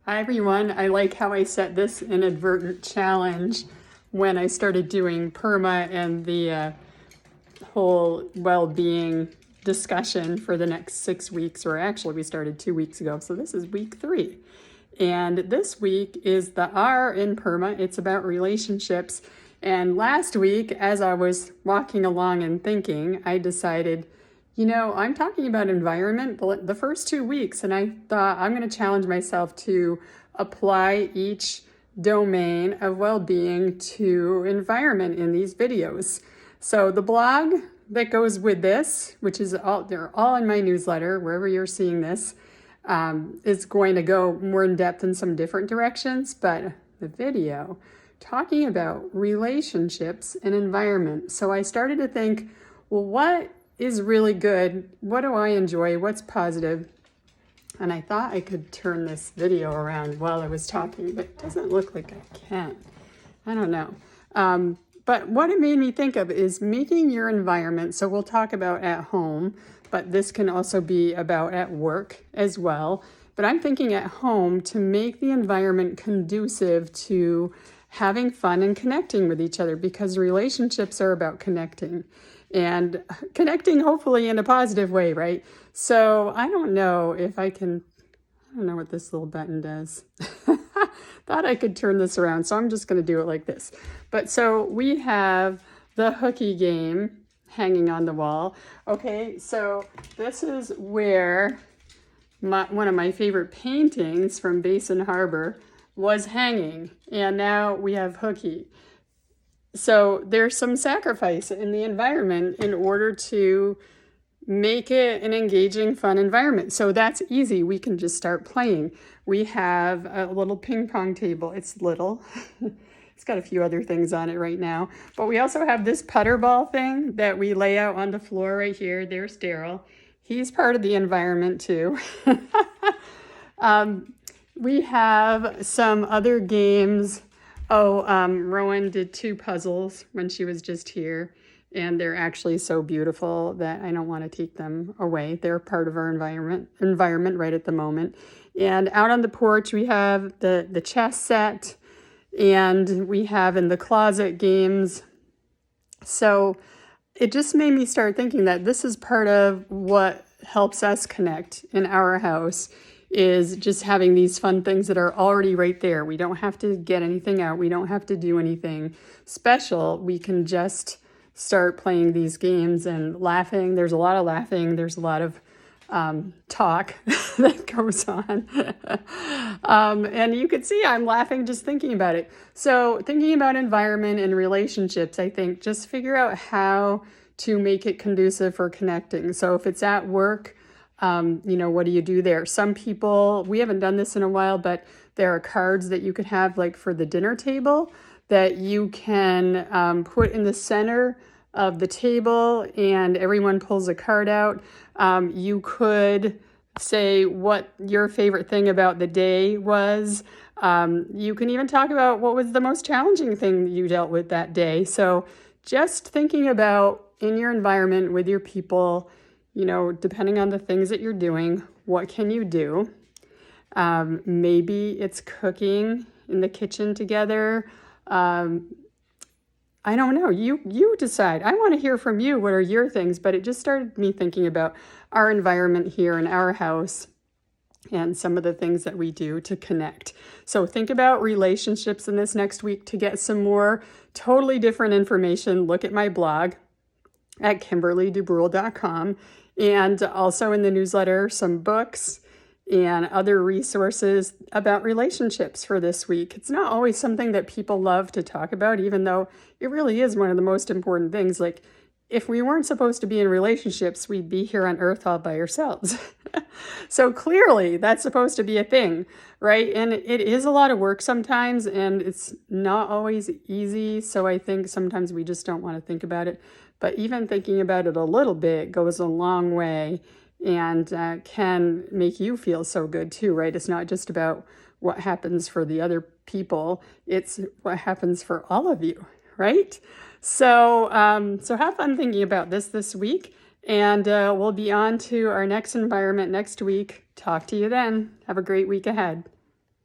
Hi everyone, I like how I set this inadvertent challenge when I started doing PERMA and the whole well-being discussion for the next 6 weeks, or actually we started 2 weeks ago, so this is week 3. And this week is the R in PERMA, it's about relationships. And last week, as I was walking along and thinking, I decided, I'm talking about environment the first 2 weeks, and I thought I'm going to challenge myself to apply each domain of well-being to environment in these videos. So the blog that goes with this, which is they're all in my newsletter, wherever you're seeing this, is going to go more in depth in some different directions, but the video talking about relationships and environment. So I started to think, well, what is really good? What do I enjoy? What's positive? And I thought I could turn this video around while I was talking, but it doesn't look like I can. I don't know. But what it made me think of is making your environment. So we'll talk about at home, but this can also be about at work as well. But I'm thinking at home to make the environment conducive to having fun and connecting with each other, because relationships are about connecting. And connecting hopefully in a positive way, right? So I don't know if I don't know what this little button does. Thought I could turn this around, so I'm just going to do it like this. But so we have the hooky game hanging on the wall. Okay, so this is where one of my favorite paintings from Basin Harbor was hanging, and now we have hooky. So there's some sacrifice in the environment in order to make it an engaging, fun environment. So that's easy. We can just start playing. We have a little ping pong table. It's little. It's got a few other things on it right now. But we also have this putter ball thing that we lay out on the floor right here. There's Daryl. He's part of the environment too. We have some other games. Rowan did 2 puzzles when she was just here, and they're actually so beautiful that I don't want to take them away. They're part of our environment right at the moment. And out on the porch, we have the chess set, and we have in the closet games. So it just made me start thinking that this is part of what helps us connect in our house, is just having these fun things that are already right there. We don't have to get anything out. We don't have to do anything special. We can just start playing these games and laughing. There's a lot of laughing. There's a lot of talk that goes on. And you can see I'm laughing just thinking about it. So thinking about environment and relationships, I think just figure out how to make it conducive for connecting. So if it's at work, what do you do there? Some people, we haven't done this in a while, but there are cards that you could have like for the dinner table that you can put in the center of the table, and everyone pulls a card out. You could say what your favorite thing about the day was. You can even talk about what was the most challenging thing you dealt with that day. So just thinking about in your environment with your people, depending on the things that you're doing, what can you do? Maybe it's cooking in the kitchen together. I don't know. You decide. I want to hear from you. What are your things? But it just started me thinking about our environment here in our house and some of the things that we do to connect. So think about relationships in this next week. To get some more totally different information, look at my blog at KimberlyDubreuil.com. And also in the newsletter, some books and other resources about relationships for this week. It's not always something that people love to talk about, even though it really is one of the most important things. Like, if we weren't supposed to be in relationships, we'd be here on Earth all by ourselves. So clearly that's supposed to be a thing, right? And it is a lot of work sometimes, and it's not always easy. So I think sometimes we just don't want to think about it. But even thinking about it a little bit goes a long way, and can make you feel so good too, right? It's not just about what happens for the other people. It's what happens for all of you, right? So have fun thinking about this week, and we'll be on to our next environment next week. Talk to you then. Have a great week ahead.